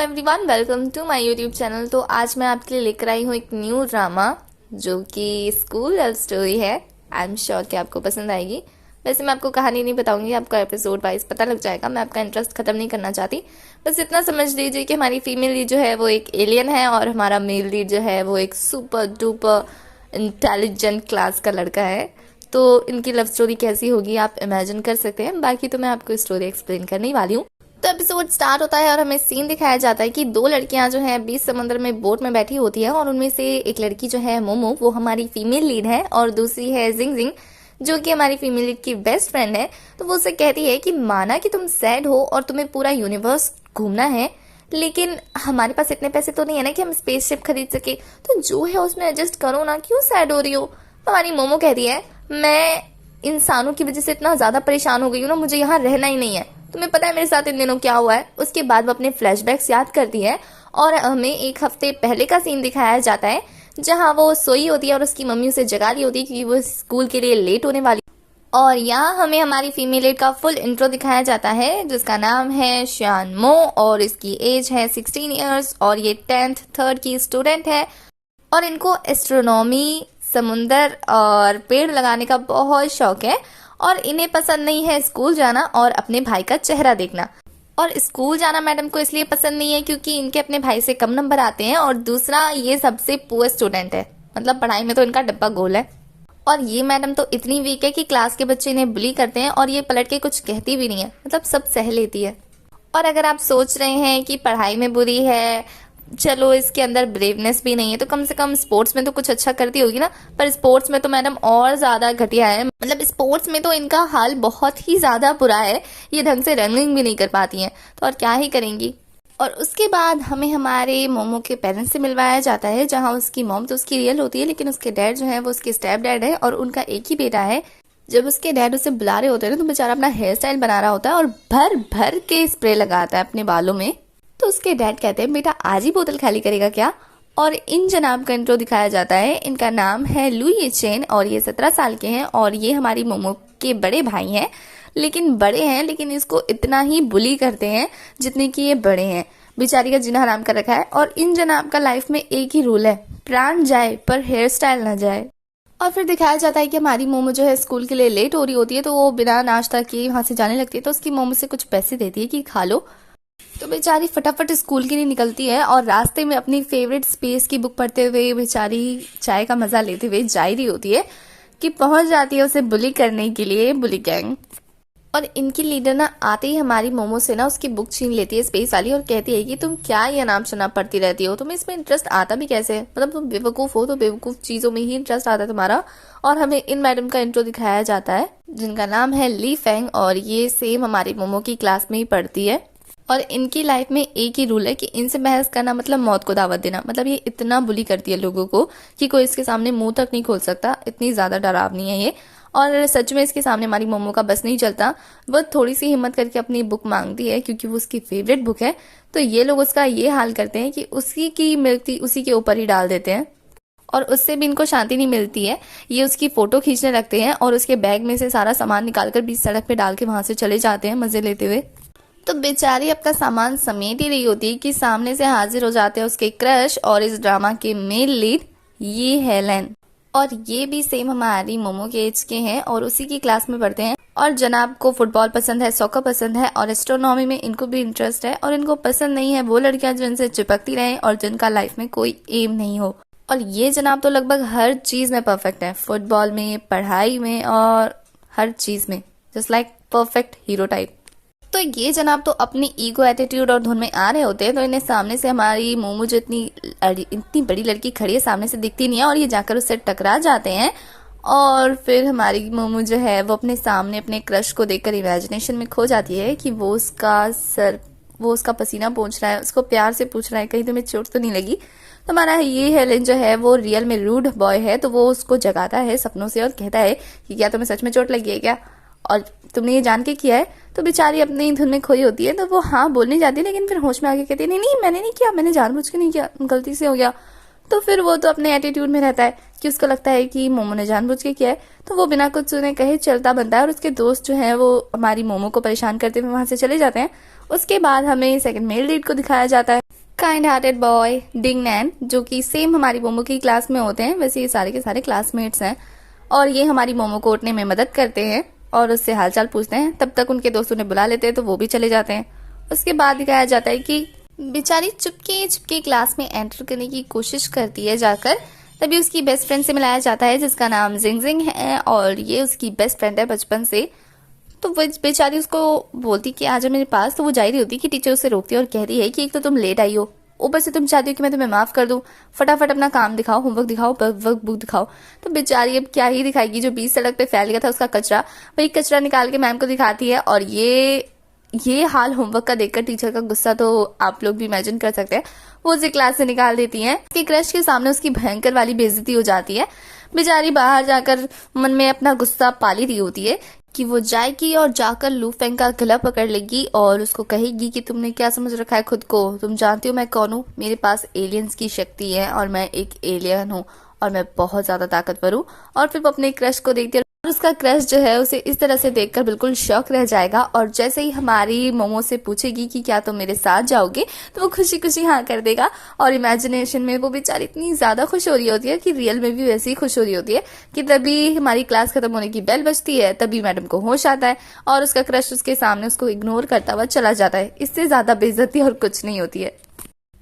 Everyone, welcome to my YouTube channel. तो आज मैं आपके लिए लेकर आई हूँ एक न्यू ड्रामा जो कि स्कूल लव स्टोरी है। आई एम श्योर कि आपको पसंद आएगी। वैसे मैं आपको कहानी नहीं बताऊंगी, आपका एपिसोड वाइज पता लग जाएगा। मैं आपका इंटरेस्ट खत्म नहीं करना चाहती। बस इतना समझ लीजिए कि हमारी फीमेल लीड जो है वो एक एलियन है और हमारा मेल लीड जो है वो एक सुपर डुपर इंटेलिजेंट क्लास का लड़का है। तो इनकी लव स्टोरी कैसी होगी आप इमेजिन कर सकते हैं। बाकी तो मैं आपको स्टोरी एक्सप्लेन करने वाली हूँ। तो एपिसोड स्टार्ट होता है और हमें सीन दिखाया जाता है कि दो लड़कियां जो हैं बीच समुद्र में बोट में बैठी होती है और उनमें से एक लड़की जो है मोमो, वो हमारी फीमेल लीड है और दूसरी है जिंग जिंग जो कि हमारी फीमेल लीड की बेस्ट फ्रेंड है। तो वो उससे कहती है कि माना कि तुम सैड हो और तुम्हें पूरा यूनिवर्स घूमना है, लेकिन हमारे पास इतने पैसे तो नहीं है ना कि हम स्पेसशिप खरीद सके, तो जो है उसमें एडजस्ट करो ना, क्यों सैड हो रही हो। हमारी मोमो कहती है मैं इंसानों की वजह से इतना ज्यादा परेशान हो गई हूँ ना, मुझे यहाँ रहना ही नहीं है। तुम्हें पता है मेरे साथ इन दिनों क्या हुआ है। उसके बाद वो अपने फ्लैशबैक्स याद करती है और हमें एक हफ्ते पहले का सीन दिखाया जाता है जहां वो सोई होती है और उसकी मम्मी उसे जगा रही होती है क्योंकि वो स्कूल के लिए लेट होने वाली। और यहाँ हमें हमारी फीमेल लीड का फुल इंट्रो दिखाया जाता है जिसका नाम है शान मो और इसकी एज है 16 इयर्स और ये 10th थर्ड की स्टूडेंट है और इनको एस्ट्रोनॉमी, समुंदर और पेड़ लगाने का बहुत शौक है और इन्हें पसंद नहीं है स्कूल जाना और अपने भाई का चेहरा देखना। और स्कूल जाना मैडम को इसलिए पसंद नहीं है क्योंकि इनके अपने भाई से कम नंबर आते हैं और दूसरा ये सबसे पुअर स्टूडेंट है, मतलब पढ़ाई में तो इनका डब्बा गोल है। और ये मैडम तो इतनी वीक है कि क्लास के बच्चे इन्हें बुली करते हैं और ये पलट के कुछ कहती भी नहीं है, मतलब सब सह लेती है। और अगर आप सोच रहे हैं कि पढ़ाई में बुरी है, चलो इसके अंदर ब्रेवनेस भी नहीं है, तो कम से कम स्पोर्ट्स में तो कुछ अच्छा करती होगी ना। पर स्पोर्ट्स में तो मैडम और ज्यादा घटिया है, मतलब स्पोर्ट्स में तो इनका हाल बहुत ही ज्यादा बुरा है। ये ढंग से रनिंग भी नहीं कर पाती हैं, तो और क्या ही करेंगी। और उसके बाद हमें हमारे मोमो के पेरेंट्स से मिलवाया जाता है जहाँ उसकी मॉम तो उसकी रियल होती है लेकिन उसके डैड जो है वो उसके स्टेप डैड है और उनका एक ही बेटा है। जब उसके डैड उसे बुला रहे होते हैं ना तो बेचारा अपना हेयर स्टाइल बना रहा होता है और भर भर के स्प्रे लगाता है अपने बालों में। तो उसके डैड कहते हैं बेटा आज ही बोतल खाली करेगा क्या। और इन जनाब का इंट्रो दिखाया जाता है। इनका नाम है लुई चेन और ये 17 साल के हैं और ये हमारी मोमो के बड़े भाई हैं। लेकिन इसको इतना ही बुली करते हैं जितने कि ये बड़े हैं। बेचारी का जीना हराम कर रखा है। और इन जनाब का लाइफ में एक ही रूल है, प्राण जाए पर हेयर स्टाइल ना जाए। और फिर दिखाया जाता है कि हमारी मोमो जो है स्कूल के लिए लेट हो रही होती है तो वो बिना नाश्ता किए वहां से जाने लगती है। तो उसकी मोमो से कुछ पैसे देती है कि खा लो। तो बेचारी फटाफट स्कूल के लिए निकलती है और रास्ते में अपनी फेवरेट स्पेस की बुक पढ़ते हुए बेचारी चाय का मजा लेते हुए जा रही होती है कि पहुंच जाती है उसे बुली करने के लिए बुली गैंग। और इनकी लीडर ना आते ही हमारी मोमो से ना उसकी बुक छीन लेती है स्पेस वाली और कहती है कि तुम क्या ये नाम सुना पढ़ती रहती हो, तुम्हें इसमें इंटरेस्ट आता भी कैसे है, मतलब तुम बेवकूफ हो तो बेवकूफ चीजों में ही इंटरेस्ट आता है तुम्हारा। और हमें इन मैडम का इंट्रो दिखाया जाता है जिनका नाम है ली फेंग और ये सेम हमारी मोमो की क्लास में ही पढ़ती है। और इनकी लाइफ में एक ही रूल है कि इनसे बहस करना मतलब मौत को दावत देना। मतलब ये इतना बुली करती है लोगों को कि कोई इसके सामने मुंह तक नहीं खोल सकता, इतनी ज्यादा डरावनी है ये। और सच में इसके सामने हमारी मोमो का बस नहीं चलता। वो थोड़ी सी हिम्मत करके अपनी बुक मांगती है क्योंकि वो उसकी फेवरेट बुक है। तो ये लोग उसका ये हाल करते हैं कि उसी की मिलती उसी के ऊपर ही डाल देते हैं और उससे भी इनको शांति नहीं मिलती है। ये उसकी फोटो खींचने लगते हैं और उसके बैग में से सारा सामान निकालकर बीच सड़क पे डाल के वहां से चले जाते हैं मजे लेते हुए। तो बेचारी अपना सामान समेट ही रही होती है कि सामने से हाजिर हो जाते हैं उसके क्रश और इस ड्रामा के मेल लीड ये हेलन। और ये भी सेम हमारी मोमो के एज के हैं और उसी की क्लास में पढ़ते हैं। और जनाब को फुटबॉल पसंद है, सॉकर पसंद है और एस्ट्रोनॉमी में इनको भी इंटरेस्ट है। और इनको पसंद नहीं है वो लड़कियां जो इनसे चिपकती रहे और जिनका लाइफ में कोई एम नहीं हो। और ये जनाब तो लगभग हर चीज में परफेक्ट है, फुटबॉल में, पढ़ाई में और हर चीज में, just like perfect hero type. तो ये जनाब तो अपनी ईगो एटीट्यूड और धुन में आ रहे होते हैं तो इन्हें सामने से हमारी मोमो जो इतनी बड़ी लड़की खड़ी है सामने से दिखती नहीं है और ये जाकर उससे टकरा जाते हैं। और फिर हमारी मोमो जो है वो अपने सामने अपने क्रश को देखकर इमेजिनेशन में खो जाती है कि वो उसका पसीना पोंछ रहा है, उसको प्यार से पूछ रहा है कहीं तुम्हें चोट तो नहीं लगी। तो हमारा ये हेलन जो है वो रियल में रूड बॉय है तो वो उसको जगाता है सपनों से और कहता है कि क्या तुम्हें सच में चोट लगी है क्या और तुमने ये जान के किया है। तो बेचारी अपनी धुन में खोई होती है तो वो हाँ बोलने जाती है लेकिन फिर होश में आके कहती है नहीं नहीं मैंने नहीं किया, मैंने जानबूझ के नहीं किया, गलती से हो गया। तो फिर वो तो अपने एटीट्यूड में रहता है कि उसको लगता है कि मोमो ने जानबूझ के किया है। तो वो बिना कुछ सुने कहे चलता बनता है और उसके दोस्त जो है वो हमारी मोमो को परेशान करते हुए वहां से चले जाते हैं। उसके बाद हमें सेकंड मेल लीड को दिखाया जाता है काइंड हार्टेड बॉय डिंग नैन, जो कि सेम हमारी मोमो की क्लास में होते हैं, वैसे ये सारे के सारे क्लासमेट्स हैं। और ये हमारी मोमो को उठने में मदद करते हैं और उससे हालचाल पूछते हैं। तब तक उनके दोस्त उन्हें बुला लेते हैं तो वो भी चले जाते हैं। उसके बाद दिखाया जाता है कि बेचारी चुपके चुपके क्लास में एंटर करने की कोशिश करती है जाकर। तभी उसकी बेस्ट फ्रेंड से मिलाया जाता है जिसका नाम जिंग जिंग है और ये उसकी बेस्ट फ्रेंड है बचपन से। तो वो बेचारी उसको बोलती कि आ जाओ मेरे पास, तो वो जा रही होती कि टीचर उसे रोकती है और कहती है कि एक तो तुम लेट आई हो, ऊपर से तुम चाहती हो कि मैं तुम्हें माफ कर दूं, फटाफट अपना काम दिखाओ, होमवर्क दिखाओ, वर्क बुक दिखाओ। तो बेचारी अब क्या ही दिखाएगी, जो बीच सड़क पे फैल गया था उसका कचरा, वही कचरा निकाल के मैम को दिखाती है। और ये हाल होमवर्क का देखकर टीचर का गुस्सा तो आप लोग भी इमेजिन कर सकते हैं। वो उसे क्लास से निकाल देती हैं। उसके क्रश के सामने उसकी भयंकर वाली बेइज्जती हो जाती है। बेचारी बाहर जाकर मन में अपना गुस्सा पाली रही होती है कि वो जाएगी और जाकर लू फेंग का गला पकड़ लेगी और उसको कहेगी कि तुमने क्या समझ रखा है खुद को, तुम जानती हो मैं कौन हूँ, मेरे पास एलियंस की शक्ति है और मैं एक एलियन हूँ और मैं बहुत ज्यादा ताकतवर हूँ। और फिर वो अपने क्रश को देखती है और उसका क्रश जो है उसे इस तरह से देखकर बिल्कुल शॉक रह जाएगा। और जैसे ही हमारी मोमो से पूछेगी कि क्या तुम मेरे साथ जाओगे, तो वो खुशी खुशी हाँ कर देगा। और इमेजिनेशन में वो बेचारी इतनी ज्यादा खुश हो रही होती है कि रियल में भी वैसे ही खुश हो रही होती है कि तभी हमारी क्लास खत्म होने की बेल बजती है। तभी मैडम को होश आता है और उसका क्रश उसके सामने उसको इग्नोर करता हुआ चला जाता है। इससे ज्यादा बेइज्जती और कुछ नहीं होती है।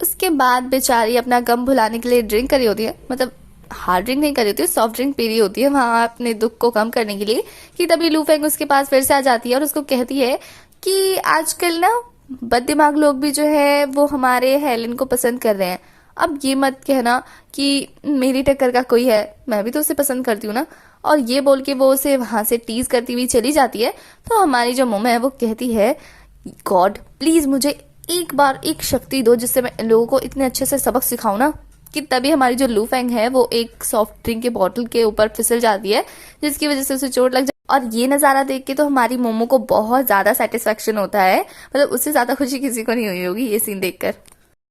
उसके बाद बेचारी अपना गम भुलाने के लिए ड्रिंक करी होती है, मतलब हार्ड ड्रिंक नहीं करी होती है, सॉफ्ट ड्रिंक पी रही होती है वहां अपने दुख को कम करने के लिए। कि तभी लू फेंग उसके पास फिर से आ जाती है और उसको कहती है कि आजकल ना बददिमाग लोग भी जो है वो हमारे हेलेन को पसंद कर रहे हैं। अब ये मत कहना कि मेरी टक्कर का कोई है, मैं भी तो उसे पसंद करती हूँ ना। और ये बोल के वो उसे वहां से टीज करती हुई चली जाती है। तो हमारी जो मोमो है वो कहती है गॉड प्लीज मुझे एक बार एक शक्ति दो जिससे मैं इन लोगों को इतने अच्छे से सबक सिखाऊं ना। कि तभी हमारी जो लू फेंग है वो एक सॉफ्ट ड्रिंक के बॉटल के ऊपर फिसल जाती है जिसकी वजह से उसे चोट लग जाती है। और ये नजारा देख के तो हमारी मोमो को बहुत ज्यादा सेटिस्फेक्शन होता है, मतलब उससे ज्यादा खुशी किसी को नहीं हुई होगी ये सीन देखकर।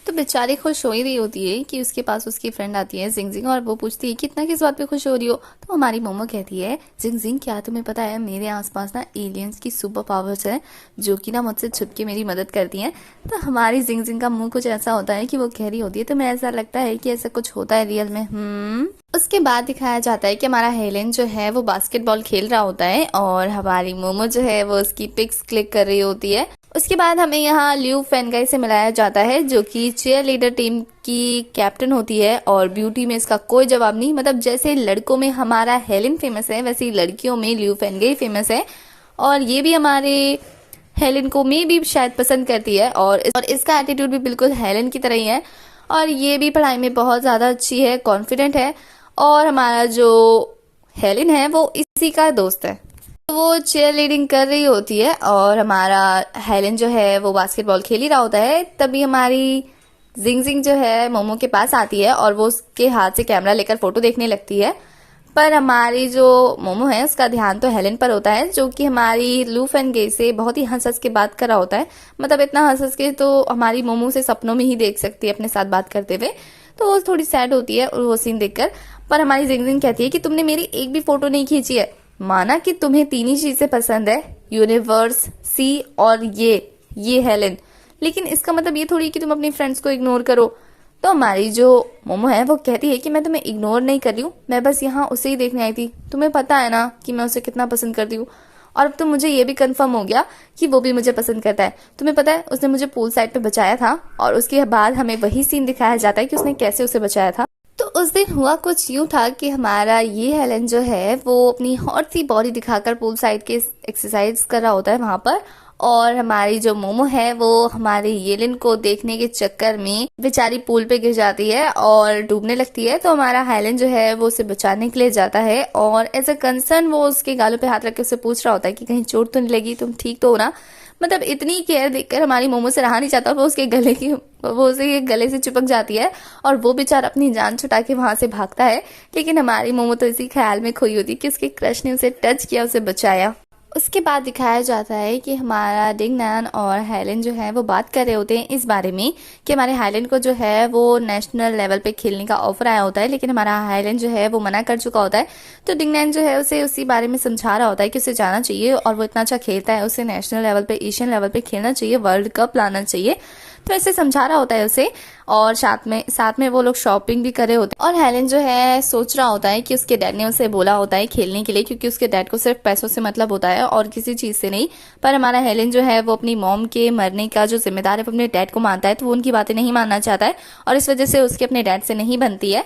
तो बेचारी खुश हो ही रही होती है कि उसके पास उसकी फ्रेंड आती है जिंग जिंग और वो पूछती है कि इतना किस बात पे खुश हो रही हो। तो हमारी मोमो कहती है जिंग जिंग क्या तुम्हें पता है मेरे आसपास ना एलियंस की सुपर पावर्स है जो कि ना मुझसे छुप के मेरी मदद करती हैं। तो हमारी जिंग जिंग का मुंह कुछ ऐसा होता है कि वो कह रही होती है तुम्हें ऐसा लगता है कि ऐसा कुछ होता है रियल में। उसके बाद दिखाया जाता है कि हमारा हेलेन जो है वो बास्केटबॉल खेल रहा होता है और हमारी मोमो जो है वो उसकी पिक्स क्लिक कर रही होती है। उसके बाद हमें यहाँ ल्यू फेंगाई से मिलाया जाता है जो कि चीयर लीडर टीम की कैप्टन होती है और ब्यूटी में इसका कोई जवाब नहीं। मतलब जैसे लड़कों में हमारा हेलेन फेमस है वैसे ही लड़कियों में ल्यू फेंगाई फेमस है और ये भी हमारे हेलेन को में भी शायद पसंद करती है और इसका एटीट्यूड भी बिल्कुल हेलेन की तरह ही है। और ये भी पढ़ाई में बहुत ज्यादा अच्छी है, कॉन्फिडेंट है। और हमारा जो हेलेन है वो इसी का दोस्त है। वो चेयर लीडिंग कर रही होती है और हमारा हेलेन जो है वो बास्केटबॉल खेल ही रहा होता है। तभी हमारी जिंग जिंग जो है मोमो के पास आती है और वो उसके हाथ से कैमरा लेकर फोटो देखने लगती है। पर हमारी जो मोमो है उसका ध्यान तो हेलेन पर होता है जो कि हमारी लू फेंगाई से बहुत ही हंस हंस के बात कर रहा होता है। मतलब इतना हंस हंस के तो हमारी मोमो से सपनों में ही देख सकती है अपने साथ बात करते हुए। तो वो थोड़ी सैड होती है वो सीन देखकर। पर हमारी जिंग जिंग कहती है कि तुमने मेरी एक भी फोटो नहीं खींची है, माना कि तुम्हें तीन ही चीजें पसंद है, यूनिवर्स, सी और ये हेलेन, लेकिन इसका मतलब ये थोड़ी कि तुम अपनी फ्रेंड्स को इग्नोर करो। तो हमारी जो मोमो है वो कहती है कि मैं तुम्हें इग्नोर नहीं कर रही हूँ, मैं बस यहाँ उसे ही देखने आई थी, तुम्हें पता है ना कि मैं उसे कितना पसंद करती हूँ। और अब तो मुझे ये भी कंफर्म हो गया कि वो भी मुझे पसंद करता है। तुम्हें पता है उसने मुझे पूल साइड पे बचाया था और उसके बाद हमें वही सीन दिखाया जाता है कि उसने कैसे उसे बचाया था। तो उस दिन हुआ कुछ यूं था कि हमारा ये हेलेन जो है वो अपनी हॉट सी बॉडी दिखाकर पूल साइड के एक्सरसाइज कर रहा होता है वहां पर। और हमारी जो मोमो है वो हमारे येलिन को देखने के चक्कर में बेचारी पूल पे गिर जाती है और डूबने लगती है। तो हमारा हेलेन जो है वो उसे बचाने के लिए जाता है और एज अ कंसर्न वो उसके गालों पे हाथ रख के उसे पूछ रहा होता है कि कहीं चोट तो नहीं लगी, तुम ठीक तो हो ना। मतलब इतनी केयर देखकर हमारी मोमो से रहा नहीं जाता, वो उसके गले से चिपक जाती है और वो बेचारा अपनी जान छुटा के वहां से भागता है। लेकिन हमारी मोमो तो इसी ख्याल में खोई होती कि उसके क्रश ने उसे टच किया, उसे बचाया। उसके बाद दिखाया जाता है कि हमारा डिंग नैन और हेलेन जो है वो बात कर रहे होते हैं इस बारे में कि हमारे हेलेन को जो है वो नेशनल लेवल पे खेलने का ऑफर आया होता है, लेकिन हमारा हेलेन जो है वो मना कर चुका होता है। तो डिंग नैन जो है उसे उसी बारे में समझा रहा होता है कि उसे जाना चाहिए और वो इतना अच्छा खेलता है, उसे नेशनल लेवल पे, एशियन लेवल पे खेलना चाहिए, वर्ल्ड कप लाना चाहिए। तो ऐसे समझा रहा होता है उसे, और साथ में वो लोग शॉपिंग भी कर रहे होते हैं। और हेलन जो है सोच रहा होता है कि उसके डैड ने उसे बोला होता है खेलने के लिए, क्योंकि उसके डैड को सिर्फ पैसों से मतलब होता है और किसी चीज से नहीं। पर हमारा हेलन जो है वो अपनी मॉम के मरने का जो जिम्मेदार है वो अपने डैड को मानता है, तो वो उनकी बातें नहीं मानना चाहता है और इस वजह से उसके अपने डैड से नहीं बनती है।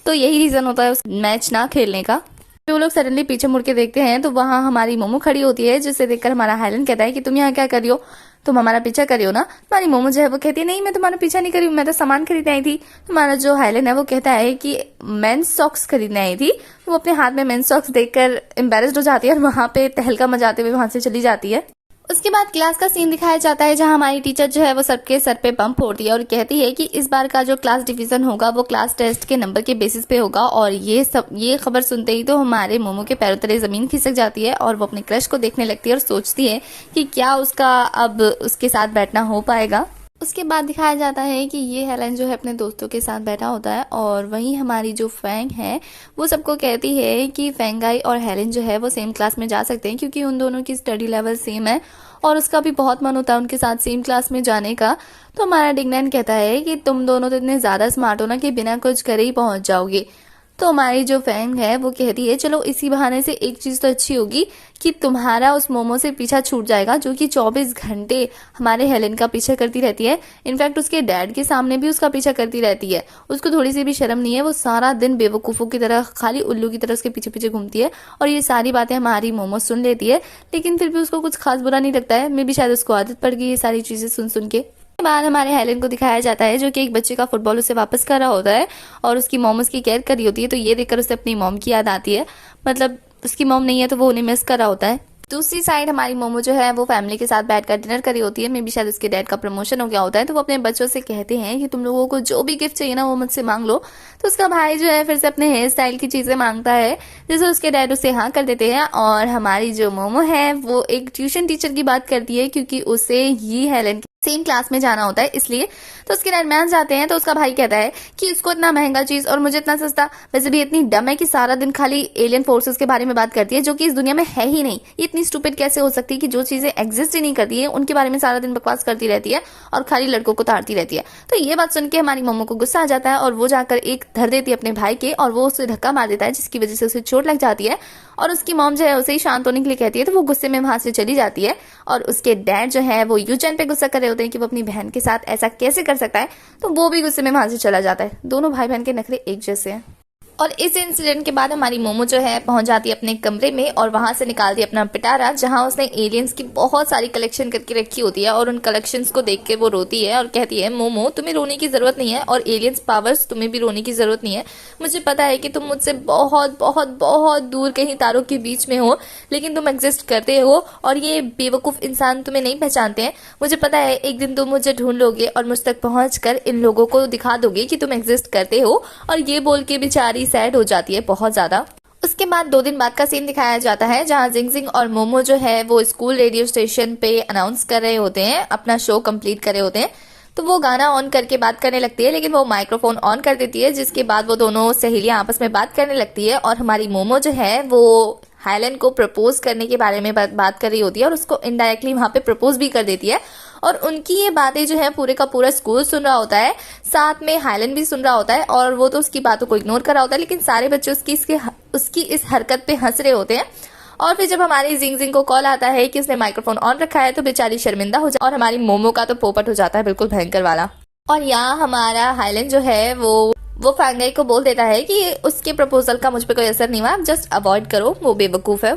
तो यही रीजन होता है उस मैच ना खेलने का। तो वो लोग सडनली पीछे मुड़ के देखते हैं तो वहां हमारी मोमो खड़ी होती है, जिसे देखकर हमारा हेलन कहता है कि तुम यहाँ क्या कर रही हो, तुम हमारा पीछा कर रही हो ना। हमारी मोमो जो है वो कहती है नहीं मैं तुम्हारा पीछा नहीं करी हूँ, मैं तो सामान खरीदने आई थी। हमारा जो हेलन है वो कहता है कि मेंस सॉक्स खरीदने आई थी। वो अपने हाथ में मेंस सॉक्स देखकर एम्बेरस्ड हो जाती है और वहां पे तहलका मचाते हुए वहां से चली जाती है। उसके बाद क्लास का सीन दिखाया जाता है जहां हमारी टीचर जो है वो सबके सर पे बम फोड़ती है और कहती है कि इस बार का जो क्लास डिवीजन होगा वो क्लास टेस्ट के नंबर के बेसिस पे होगा। और ये खबर सुनते ही तो हमारे मोमो के पैरों तले जमीन खिसक जाती है और वो अपने क्रश को देखने लगती है और सोचती है कि क्या उसका अब उसके साथ बैठना हो पाएगा। उसके बाद दिखाया जाता है कि ये हेलन जो है अपने दोस्तों के साथ बैठा होता है और वहीं हमारी जो फैंग है वो सबको कहती है कि फैंगाई और हेलन जो है वो सेम क्लास में जा सकते हैं, क्योंकि उन दोनों की स्टडी लेवल सेम है और उसका भी बहुत मन होता है उनके साथ सेम क्लास में जाने का। तो हमारा डिग्नैन कहता है कि तुम दोनों तो इतने ज्यादा स्मार्ट हो ना कि बिना कुछ करे ही पहुंच जाओगे। तो हमारी जो फैंग है वो कहती है चलो इसी बहाने से एक चीज तो अच्छी होगी कि तुम्हारा उस मोमो से पीछा छूट जाएगा, जो कि 24 घंटे हमारे हेलन का पीछा करती रहती है। इनफैक्ट उसके डैड के सामने भी उसका पीछा करती रहती है, उसको थोड़ी सी भी शर्म नहीं है। वो सारा दिन बेवकूफों की तरह खाली उल्लू की तरह उसके पीछे पीछे घूमती है और ये सारी बातें हमारी मोमो सुन लेती है, लेकिन फिर भी उसको कुछ खास बुरा नहीं लगता है। मे भी शायद उसको आदत पड़ गई ये सारी चीजें सुन सुन के। बाद हमारे हेलन को दिखाया जाता है जो कि एक बच्चे का फुटबॉल उसे वापस कर रहा होता है और उसकी मॉम उसकी केयर कर रही होती है। तो ये देखकर उसे अपनी मॉम की याद आती है, मतलब उसकी मॉम नहीं है तो वो उन्हें मिस कर रहा होता है। दूसरी साइड हमारी मोमो जो है वो फैमिली के साथ बैठकर डिनर करी होती है। मे भी शायद उसके डैड का प्रमोशन हो गया होता है, तो वो अपने बच्चों से कहते हैं कि तुम लोगों को जो भी गिफ्ट चाहिए ना वो मुझसे मांग लो। तो उसका भाई जो है फिर से अपने हेयर स्टाइल की चीजें मांगता है, जिसे उसके डैड उसे हाँ कर देते हैं। और हमारी जो मोमो है वो एक ट्यूशन टीचर की बात करती है, क्योंकि उसे ही हेलन सेम क्लास में जाना होता है इसलिए। तो उसके डैड मान जाते हैं, तो उसका भाई कहता है कि उसको इतना महंगा चीज और मुझे इतना सस्ता, वैसे भी इतनी डम है कि सारा दिन खाली एलियन फोर्सेस के बारे में बात करती है जो कि इस दुनिया में है ही नहीं। ये इतनी स्टूपिड कैसे हो सकती है कि जो चीजें एग्जिस्ट ही नहीं करती है उनके बारे में सारा दिन बकवास करती रहती है और खाली लड़कों को ताड़ती रहती है। तो ये बात सुन के हमारी मोमो को गुस्सा आ जाता है और वो जाकर एक धर देती है अपने भाई के और वो उसे धक्का मार देता है, जिसकी वजह से उसे चोट लग जाती है। और उसकी मॉम जो है उसे ही शांत होने के लिए कहती है, तो वो गुस्से में वहां से चली जाती है। और उसके डैड जो है वो यूचैन पे गुस्सा कर रहे होते हैं कि वो अपनी बहन के साथ ऐसा कैसे कर सकता है, तो वो भी गुस्से में वहां से चला जाता है। दोनों भाई बहन के नखरे एक जैसे हैं। और इस इंसिडेंट के बाद हमारी मोमो जो है पहुंच जाती है अपने कमरे में और वहां से निकालती है अपना पिटारा, जहां उसने एलियंस की बहुत सारी कलेक्शन करके रखी होती है। और उन कलेक्शंस को देख के वो रोती है और कहती है मोमो तुम्हें रोने की जरूरत नहीं है और एलियंस पावर्स तुम्हें भी रोने की जरूरत नहीं है। मुझे पता है कि तुम मुझसे बहुत बहुत बहुत दूर कहीं तारों के बीच में हो, लेकिन तुम एग्जिस्ट करते हो और ये बेवकूफ इंसान तुम्हें नहीं पहचानते हैं। मुझे पता है एक दिन तुम मुझे ढूंढ लोगे और मुझ तक पहुंचकर इन लोगों को दिखा दोगे कि तुम एग्जिस्ट करते हो। और ये बोल के बेचारी सैड हो जाती है बहुत ज्यादा। उसके बाद 2 दिन बाद का सीन दिखाया जाता है जहां जिंग जिंग और मोमो जो है वो स्कूल रेडियो स्टेशन पे अनाउंस कर रहे होते हैं, अपना शो कंप्लीट कर रहे होते हैं। तो वो गाना ऑन करके बात करने लगती है, लेकिन वो माइक्रोफोन ऑन कर देती है, जिसके बाद वो दोनों सहेलियां आपस में बात करने लगती है। और हमारी मोमो जो है वो हाइलैंड को प्रपोज करने के बारे में बात कर रही होती है और उसको इनडायरेक्टली वहां पे प्रपोज भी कर देती है। और उनकी ये बातें जो है पूरे का पूरा स्कूल सुन रहा होता है, साथ में हाइलैंड भी सुन रहा होता है और वो तो उसकी बातों को इग्नोर कर रहा होता है, लेकिन सारे बच्चे उसकी इस हरकत पे हंस रहे होते हैं। और फिर जब हमारी जिंग जिंग को कॉल आता है कि उसने माइक्रोफोन ऑन रखा है, तो बेचारी शर्मिंदा हो जाती है और हमारी मोमो का तो पोपट हो जाता है बिल्कुल भयंकर वाला। और यहाँ हमारा हाइलैंड जो है वो फैंगाई को बोल देता है कि उसके प्रपोजल का मुझ पे कोई असर नहीं हुआ, आप जस्ट अवॉइड करो, वो बेवकूफ है,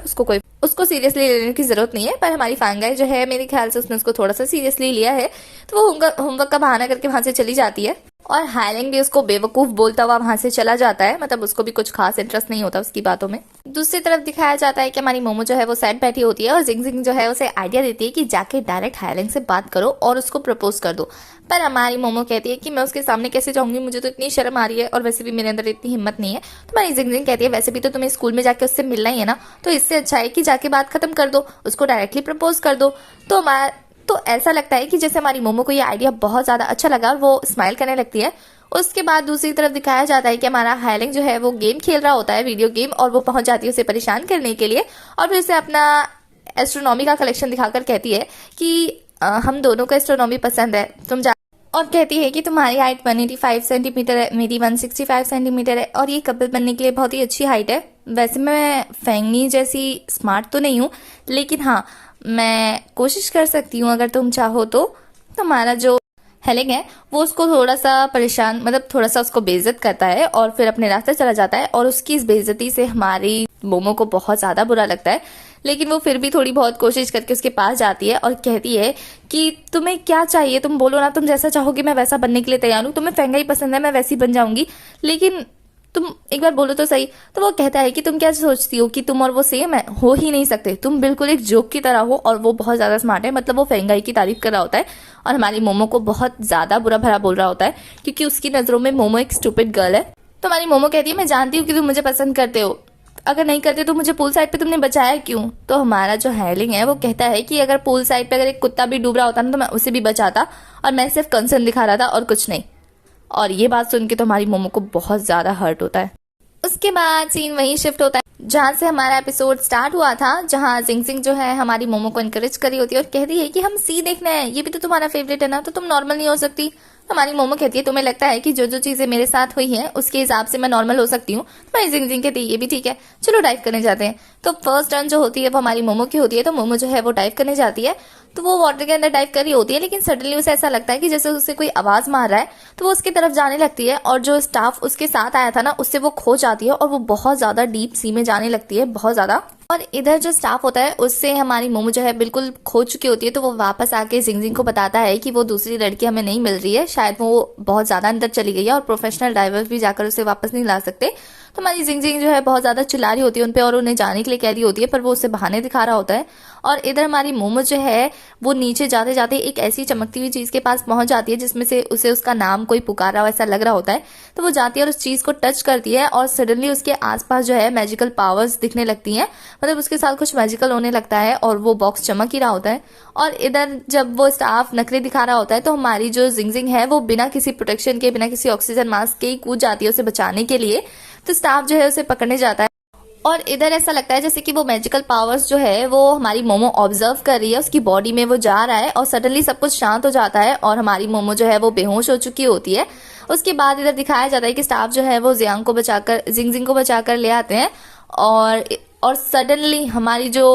उसको सीरियसली लेने की जरूरत नहीं है। पर हमारी फैंगाई जो है मेरे ख्याल से उसने उसको थोड़ा सा सीरियसली लिया है, तो वो होमवर्क का बहाना करके वहां से चली जाती है। और हाइलैंड भी उसको बेवकूफ बोलता हुआ वहां से चला जाता है, मतलब उसको भी कुछ खास इंटरेस्ट नहीं होता उसकी बातों में। दूसरी तरफ दिखाया जाता है कि हमारी मोमो जो है वो सैड बैठी होती है और जिंग जिंग जो है उसे आइडिया देती है कि जाके डायरेक्ट हाइलैंड से बात करो और उसको प्रपोज कर दो। पर हमारी मोमो कहती है कि मैं उसके सामने कैसे जाऊंगी, मुझे तो इतनी शर्म आ रही है और वैसे भी मेरे अंदर इतनी हिम्मत नहीं है। तो हमारी जिंग जिंग कहती है वैसे भी तो तुम्हें स्कूल में जाके उससे मिलना ही है ना, तो इससे अच्छा है कि जाके बात खत्म कर दो, उसको डायरेक्टली प्रपोज कर दो। तो ऐसा लगता है कि जैसे हमारी मोमो को ये आइडिया बहुत ज्यादा अच्छा लगा और वो स्माइल करने लगती है। उसके बाद दूसरी तरफ दिखाया जाता है कि हमारा हाइलैंड जो है वो गेम खेल रहा होता है, वीडियो गेम, और वो पहुंच जाती है उसे परेशान करने के लिए और फिर उसे अपना एस्ट्रोनॉमी का कलेक्शन दिखाकर कहती है कि हम दोनों को एस्ट्रोनॉमी पसंद है, और कहती है कि तुम्हारी हाइट 185 सेंटीमीटर है, मेरी 165 सेंटीमीटर है और ये कपल बनने के लिए बहुत ही अच्छी हाइट है। वैसे मैं फेंगनी जैसी स्मार्ट तो नहीं हूँ, लेकिन हाँ मैं कोशिश कर सकती हूँ अगर तुम चाहो तो। तुम्हारा जो हेलेंग है वो उसको थोड़ा सा परेशान, मतलब थोड़ा सा उसको बेइज्जत करता है और फिर अपने रास्ते चला जाता है। और उसकी इस बेइज्जती से हमारी मोमो को बहुत ज्यादा बुरा लगता है, लेकिन वो फिर भी थोड़ी बहुत कोशिश करके उसके पास जाती है और कहती है कि तुम्हें क्या चाहिए, तुम बोलो ना, तुम जैसा चाहोगे मैं वैसा बनने के लिए तैयार हूँ। तुम्हें फेंगा ही पसंद है, मैं वैसी बन जाऊंगी, लेकिन तुम एक बार बोलो तो सही। तो वो कहता है कि तुम क्या सोचती हो कि तुम और वो सेम है, हो ही नहीं सकते, तुम बिल्कुल एक जोक की तरह हो। और वो बहुत ज्यादा स्मार्ट है, मतलब वो फेंगाई की तारीफ कर रहा होता है और हमारी मोमो को बहुत ज्यादा बुरा भला बोल रहा होता है, क्योंकि उसकी नजरों में मोमो एक स्टूपिड गर्ल है। तो हमारी मोमो कहती है मैं जानती हूँ कि तुम मुझे पसंद करते हो, अगर नहीं करते तो मुझे पूल साइड पे तुमने बचाया क्यों। तो हमारा जो हेलिंग है वो कहता है कि अगर पूल साइड पे अगर एक कुत्ता भी डूब रहा होता ना तो मैं उसे भी बचाता, और मैं सिर्फ कंसर्न दिखा रहा था और कुछ नहीं। और ये बात सुन के तो हमारी मोमो को बहुत ज्यादा हर्ट होता है। उसके बाद सीन वहीं शिफ्ट होता है जहां से हमारा एपिसोड स्टार्ट हुआ था, जहां जिंग जिंग जो है हमारी मोमो को इनकरेज करी होती है और कहती है कि हम सी देखना है, ये भी तो तुम्हारा फेवरेट है ना, तो तुम नॉर्मल नहीं हो सकती। हमारी मोमो कहती है तुम्हें लगता है कि जो जो चीजें मेरे साथ हुई हैं उसके हिसाब से मैं नॉर्मल हो सकती हूँ। हमारी जिंग जिंग कहती है ये भी ठीक है, चलो डाइव करने जाते हैं। तो फर्स्ट टर्न जो होती है वो हमारी मोमो की होती है, तो मोमो जो है वो डाइव करने जाती है। तो वो वाटर के अंदर डाइव कर रही होती है, लेकिन सडनली उसे ऐसा लगता है कि जैसे उसे कोई आवाज मार रहा है, तो वो उसकी तरफ जाने लगती है और जो स्टाफ उसके साथ आया था ना उससे वो खो जाती है और वो बहुत ज्यादा डीप सी में जाने लगती है, बहुत ज्यादा। और इधर जो स्टाफ होता है उससे हमारी मोमो जो है बिल्कुल खो चुकी होती है, तो वो वापस आके जिंग जिंग को बताता है कि वो दूसरी लड़की हमें नहीं मिल रही है, शायद वो बहुत ज्यादा अंदर चली गई है और प्रोफेशनल डाइवर्स भी जाकर उसे वापस नहीं ला सकते। तो हमारी जिंग जिंग जो है बहुत ज्यादा चिल्ला रही होती है उनपे और उन्हें जाने के लिए कह रही होती है, पर वो उसे बहाने दिखा रहा होता है। और इधर हमारी मोमो जो है वो नीचे जाते जाते एक ऐसी चमकती हुई चीज के पास पहुंच जाती है जिसमें से उसे उसका नाम कोई पुकार रहा हो ऐसा लग रहा होता है। तो वो जाती है और उस चीज को टच करती है और सडनली उसके आसपास जो है मैजिकल पावर्स दिखने लगती हैं, मतलब उसके साथ कुछ मैजिकल होने लगता है और वो बॉक्स चमक ही रहा होता है। और इधर जब वो स्टाफ नखरे दिखा रहा होता है तो हमारी जो जिंग जिंग है वो बिना किसी प्रोटेक्शन के, बिना किसी ऑक्सीजन मास्क के ही कूद जाती है उसे बचाने के लिए। तो स्टाफ जो है उसे पकड़ने जाता है और इधर ऐसा लगता है जैसे कि वो मैजिकल पावर्स जो है वो हमारी मोमो ऑब्जर्व कर रही है, उसकी बॉडी में वो जा रहा है और सडनली सब कुछ शांत हो जाता है और हमारी मोमो जो है वो बेहोश हो चुकी होती है। उसके बाद इधर दिखाया जाता है कि स्टाफ जो है वो जियांग को बचाकर, जिंग जिंग को बचाकर ले आते हैं और सडनली हमारी जो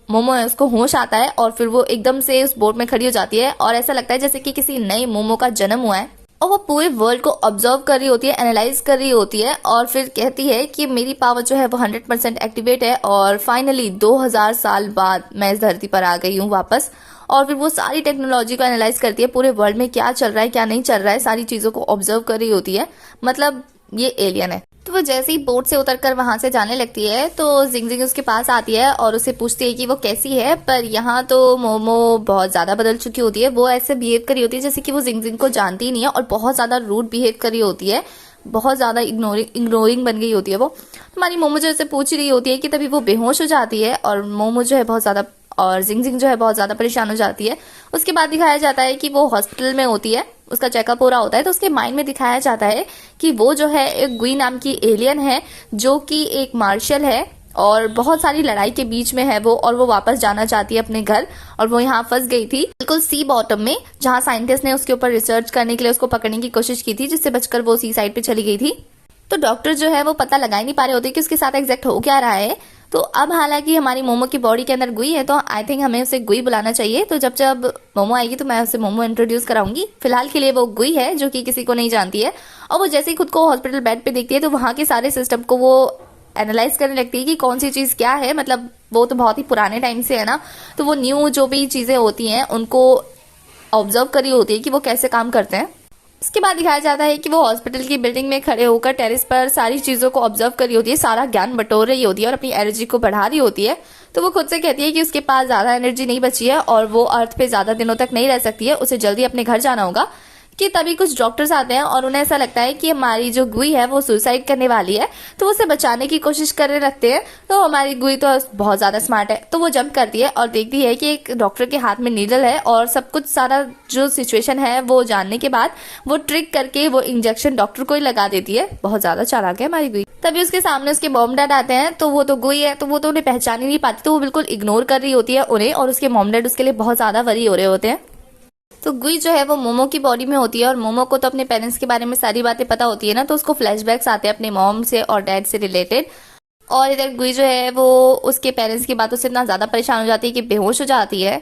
मोमो है उसको होश आता है और फिर वो एकदम से उस बोट में खड़ी हो जाती है और ऐसा लगता है जैसे कि किसी नई मोमो का जन्म हुआ है। और वो पूरे वर्ल्ड को ऑब्जर्व कर रही होती है, एनालाइज कर रही होती है और फिर कहती है कि मेरी पावर जो है वो 100% एक्टिवेट है और फाइनली 2000 साल बाद मैं इस धरती पर आ गई हूँ वापस। और फिर वो सारी टेक्नोलॉजी को एनालाइज करती है, पूरे वर्ल्ड में क्या चल रहा है क्या नहीं चल रहा है, सारी चीजों को ऑब्जर्व कर रही होती है, मतलब ये एलियन है। तो वो जैसे ही बोट से उतरकर वहां से जाने लगती है तो जिंग जिंग उसके पास आती है और उसे पूछती है कि वो कैसी है, पर यहाँ तो मोमो बहुत ज्यादा बदल चुकी होती है। वो ऐसे बिहेव करी होती है जैसे कि वो जिंग जिंग को जानती ही नहीं है और बहुत ज्यादा रूड बिहेव करी होती है, बहुत ज्यादा इग्नोरिंग बन गई होती है वो। हमारी मोमो जो ऐसे पूछ रही होती है कि तभी वो बेहोश हो जाती है और मोमो जो है बहुत ज्यादा, और जिंग जिंग जो है बहुत ज्यादा परेशान हो जाती है। उसके बाद दिखाया जाता है कि वो हॉस्पिटल में होती है, उसका चेकअप हो रहा होता है, तो उसके माइंड में दिखाया जाता है कि वो जो है एक गुई नाम की एलियन है जो कि एक मार्शल है और बहुत सारी लड़ाई के बीच में है वो, और वो वापस जाना चाहती है अपने घर। और वो यहाँ फंस गई थी बिल्कुल सी बॉटम में, जहाँ साइंटिस्ट ने उसके ऊपर रिसर्च करने के लिए उसको पकड़ने की कोशिश की थी, जिससे बचकर वो सी साइड पे चली गई थी। तो डॉक्टर जो है वो पता लगा ही नहीं पा रहे होते कि उसके साथ एग्जैक्ट हो क्या रहा है। तो अब हालांकि हमारी मोमो की बॉडी के अंदर गुई है, तो आई थिंक हमें उसे गुई बुलाना चाहिए। तो जब जब मोमो आएगी तो मैं उसे मोमो इंट्रोड्यूस कराऊंगी। फिलहाल के लिए वो गुई है जो कि किसी को नहीं जानती है, और वो जैसे ही खुद को हॉस्पिटल बेड पे देखती है तो वहां के सारे सिस्टम को वो एनालाइज करने लगती है कि कौन सी चीज क्या है, मतलब वो तो बहुत ही पुराने टाइम से है ना, तो वो न्यू जो भी चीजें होती हैं उनको ऑब्जर्व करी होती है कि वो कैसे काम करते हैं। इसके बाद दिखाया जाता है कि वो हॉस्पिटल की बिल्डिंग में खड़े होकर टेरेस पर सारी चीजों को ऑब्जर्व कर रही होती है, सारा ज्ञान बटोर रही होती है और अपनी एनर्जी को बढ़ा रही होती है। तो वो खुद से कहती है कि उसके पास ज्यादा एनर्जी नहीं बची है और वो अर्थ पे ज्यादा दिनों तक नहीं रह सकती है, उसे जल्दी अपने घर जाना होगा। कि तभी कुछ डॉक्टर्स आते हैं और उन्हें ऐसा लगता है कि हमारी जो गुई है वो सुसाइड करने वाली है, तो वो उसे बचाने की कोशिश करने लगते हैं। तो हमारी गुई तो बहुत ज्यादा स्मार्ट है, तो वो जंप करती है और देखती है कि एक डॉक्टर के हाथ में नीडल है और सब कुछ, सारा जो सिचुएशन है वो जानने के बाद वो ट्रिक करके वो इंजेक्शन डॉक्टर को ही लगा देती है। बहुत ज्यादा चालाक है हमारी गुई। तभी उसके सामने उसके मॉम डैड आते हैं, तो वो तो गुई है तो वो तो उन्हें पहचान ही नहीं पाती, तो वो बिल्कुल इग्नोर कर रही होती है उन्हें, और उसके मॉम डैड उसके लिए बहुत ज्यादा वरी हो रहे होते हैं। तो गुई जो है वो मोमो की बॉडी में होती है और मोमो को तो अपने पेरेंट्स के बारे में सारी बातें पता होती है ना, तो उसको फ्लैशबैक्स आते हैं अपने मॉम से और डैड से रिलेटेड। और इधर गुई जो है वो उसके पेरेंट्स की बातों से इतना ज्यादा परेशान हो जाती है कि बेहोश हो जाती है।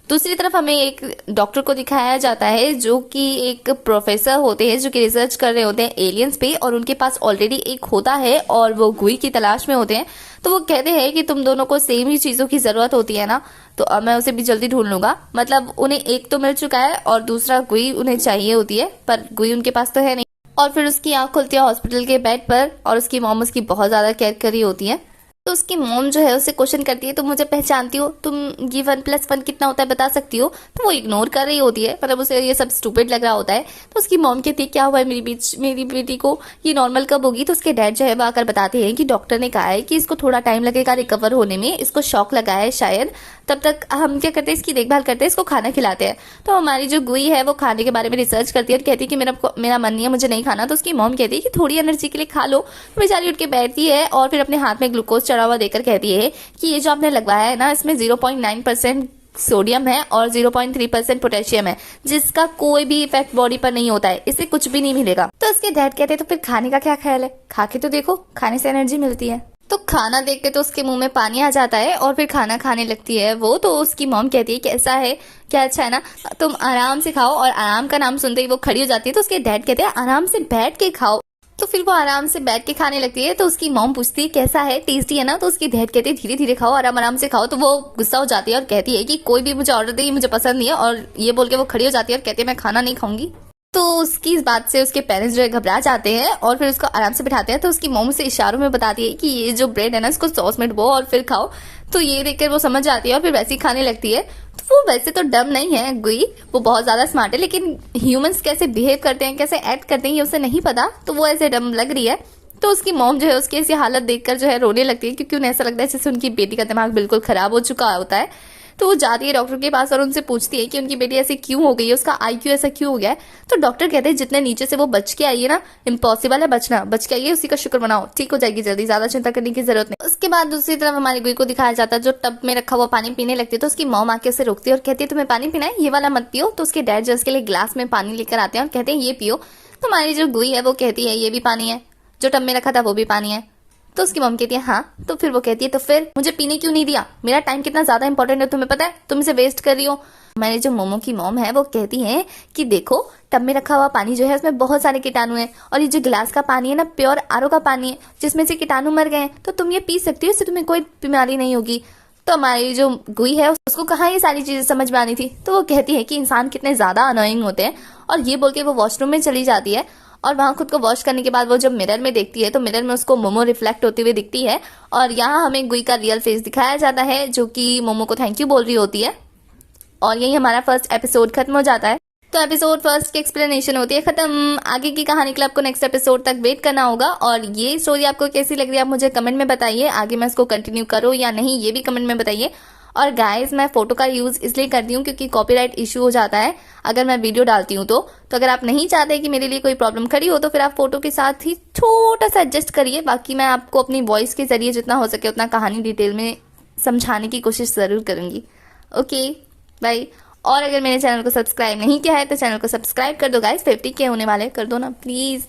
दूसरी तरफ हमें एक डॉक्टर को दिखाया जाता है जो कि एक प्रोफेसर होते हैं जो कि रिसर्च कर रहे होते हैं एलियंस पे, और उनके पास ऑलरेडी एक होता है और वो गुई की तलाश में होते हैं। तो वो कहते हैं कि तुम दोनों को सेम ही चीजों की जरूरत होती है ना, तो अब मैं उसे भी जल्दी ढूंढ लूंगा। मतलब उन्हें एक तो मिल चुका है और दूसरा गुई उन्हें चाहिए होती है, पर गुई उनके पास तो है नहीं। और फिर उसकी आंख खुलती है हॉस्पिटल के बेड पर और उसकी मॉम उसकी बहुत ज्यादा केयर कर रही होती है। तो उसकी मॉम जो है उसे क्वेश्चन करती है, तुम मुझे पहचानती हो, तुम ये 1+1 कितना होता है बता सकती हो। तो वो इग्नोर कर रही होती है, मतलब उसे ये सब स्टूपिड लग रहा होता है। तो उसकी मॉम कहती है क्या हुआ है मेरी बेटी को, ये नॉर्मल कब होगी। तो उसके डैड जो है वो आकर बताते हैं कि डॉक्टर ने कहा है कि इसको थोड़ा टाइम लगेगा रिकवर होने में, इसको शॉक लगा है शायद। तब तक हम क्या करते हैं, इसकी देखभाल करते हैं, इसको खाना खिलाते हैं। तो हमारी जो गुई है वो खाने के बारे में रिसर्च करती है और कहती है कि मेरा मन नहीं है, मुझे नहीं खाना। तो उसकी मॉम कहती है कि थोड़ी एनर्जी के लिए खा लो। तो बेचारी उठ के बैठती है और फिर अपने हाथ में ग्लूकोज चढ़ा हुआ देकर कहती है कि ये जो आपने लगवाया है ना, इसमें 0.9% सोडियम है और 0.3% पोटेशियम है, जिसका कोई भी इफेक्ट बॉडी पर नहीं होता है, इससे कुछ भी नहीं मिलेगा। तो उसके डैड कहते हैं तो फिर खाने का क्या ख्याल है, खा के तो देखो, खाने से एनर्जी मिलती है। तो खाना देख के तो उसके मुंह में पानी आ जाता है और फिर खाना खाने लगती है वो। तो उसकी मॉम कहती है कैसा है, क्या अच्छा है ना, तुम आराम से खाओ। और आराम का नाम सुनते ही वो खड़ी हो जाती है। तो उसके डैड कहते हैं आराम से बैठ के खाओ। तो फिर वो आराम से बैठ के खाने लगती है। तो उसकी मॉम पूछती है कैसा है, टेस्टी है ना। तो उसकी डैड कहते हैं धीरे धीरे खाओ, आराम आराम से खाओ। तो वो गुस्सा हो जाती है और कहती है कि कोई भी मुझे ऑर्डर दे, ये मुझे पसंद नहीं है। और ये बोल के वो खड़ी हो जाती है और कहती है मैं खाना नहीं खाऊंगी। तो उसकी इस बात से उसके पेरेंट्स जो है घबरा जाते हैं और फिर उसको आराम से बिठाते हैं। तो उसकी मॉम उसे इशारों में बताती है कि ये जो ब्रेड है ना, इसको सॉस में डुबो और फिर खाओ। तो ये देखकर वो समझ जाती है और फिर वैसे ही खाने लगती है। तो वो वैसे तो डम नहीं है गुई, वो बहुत ज्यादा स्मार्ट है, लेकिन ह्यूमंस कैसे बिहेव करते हैं, कैसे एक्ट करते हैं, ये उसे नहीं पता। तो वो ऐसे डम लग रही है। तो उसकी मॉम जो है उसकी ऐसी हालत देखकर जो है रोने लगती है, क्योंकि उन्हें ऐसा लगता है जैसे उनकी बेटी का दिमाग बिल्कुल खराब हो चुका होता है। तो वो जाती है डॉक्टर के पास और उनसे पूछती है कि उनकी बेटी ऐसी क्यों हो गई है, उसका आईक्यू ऐसा क्यों हो गया है। तो डॉक्टर कहते हैं जितने नीचे से वो बच के आई है ना, इम्पॉसिबल है बचना, बच के आई है, उसी का शुक्र मनाओ, ठीक हो जाएगी जल्दी, ज्यादा चिंता करने की जरूरत नहीं। उसके बाद दूसरी तरफ हमारी गुई को दिखाया जाता है जो टब में रखा हुआ पानी पीने लगती है। तो उसकी मॉम आके उसे रोकती है और कहती है तुम्हें पानी पीना है, ये वाला मत पियो। तो उसके डैड जो उसके लिए ग्लास में पानी लेकर आते हैं और कहते हैं ये पियो। तो हमारी जो गुई है वो कहती है ये भी पानी है, जो टब में रखा था वो भी पानी है। तो उसकी मॉम कहती है हाँ। तो फिर वो कहती है तो फिर मुझे पीने क्यों नहीं दिया, मेरा टाइम कितना ज्यादा इंपॉर्टेंट है तुम्हें पता है, तुम इसे वेस्ट कर रही हो। मैंने जो मोमो की मॉम है वो कहती है कि देखो टब में रखा हुआ पानी जो है उसमें बहुत सारे कीटाणु हैं, और ये जो गिलास का पानी है ना प्योर आरओ का पानी है जिसमें से कीटाणु मर गए हैं, तो तुम ये पी सकती हो, इससे तुम्हें कोई बीमारी नहीं होगी। तो हमारी जो गुई है उसको कहाँ ये सारी चीजें समझ में आनी थी। तो वो कहती है कि इंसान कितने ज्यादा अनोइंग होते हैं, और ये बोल के वो वॉशरूम में चली जाती है। और वहां खुद को वॉश करने के बाद वो जब मिरर में देखती है तो मिरर में उसको मोमो रिफ्लेक्ट होती हुई दिखती है। और यहाँ हमें गुई का रियल फेस दिखाया जाता है जो कि मोमो को थैंक यू बोल रही होती है। और यही हमारा फर्स्ट एपिसोड खत्म हो जाता है। तो एपिसोड फर्स्ट की एक्सप्लेनेशन होती है खत्म। आगे की कहानी के लिए आपको नेक्स्ट एपिसोड तक वेट करना होगा। और ये स्टोरी आपको कैसी लग रही है आप मुझे कमेंट में बताइए, आगे मैं इसको कंटिन्यू करूँ या नहीं ये भी कमेंट में बताइए। और गाइस मैं फोटो का यूज इसलिए करती हूँ क्योंकि कॉपीराइट इशू हो जाता है अगर मैं वीडियो डालती हूँ। तो अगर आप नहीं चाहते कि मेरे लिए कोई प्रॉब्लम खड़ी हो तो फिर आप फोटो के साथ ही छोटा सा एडजस्ट करिए। बाकी मैं आपको अपनी वॉइस के जरिए जितना हो सके उतना कहानी डिटेल में समझाने की कोशिश जरूर करूंगी। Okay bye. और अगर मेरे चैनल को सब्सक्राइब नहीं किया है तो चैनल को सब्सक्राइब कर दो गाइस, 50K होने वाले, कर दो ना प्लीज।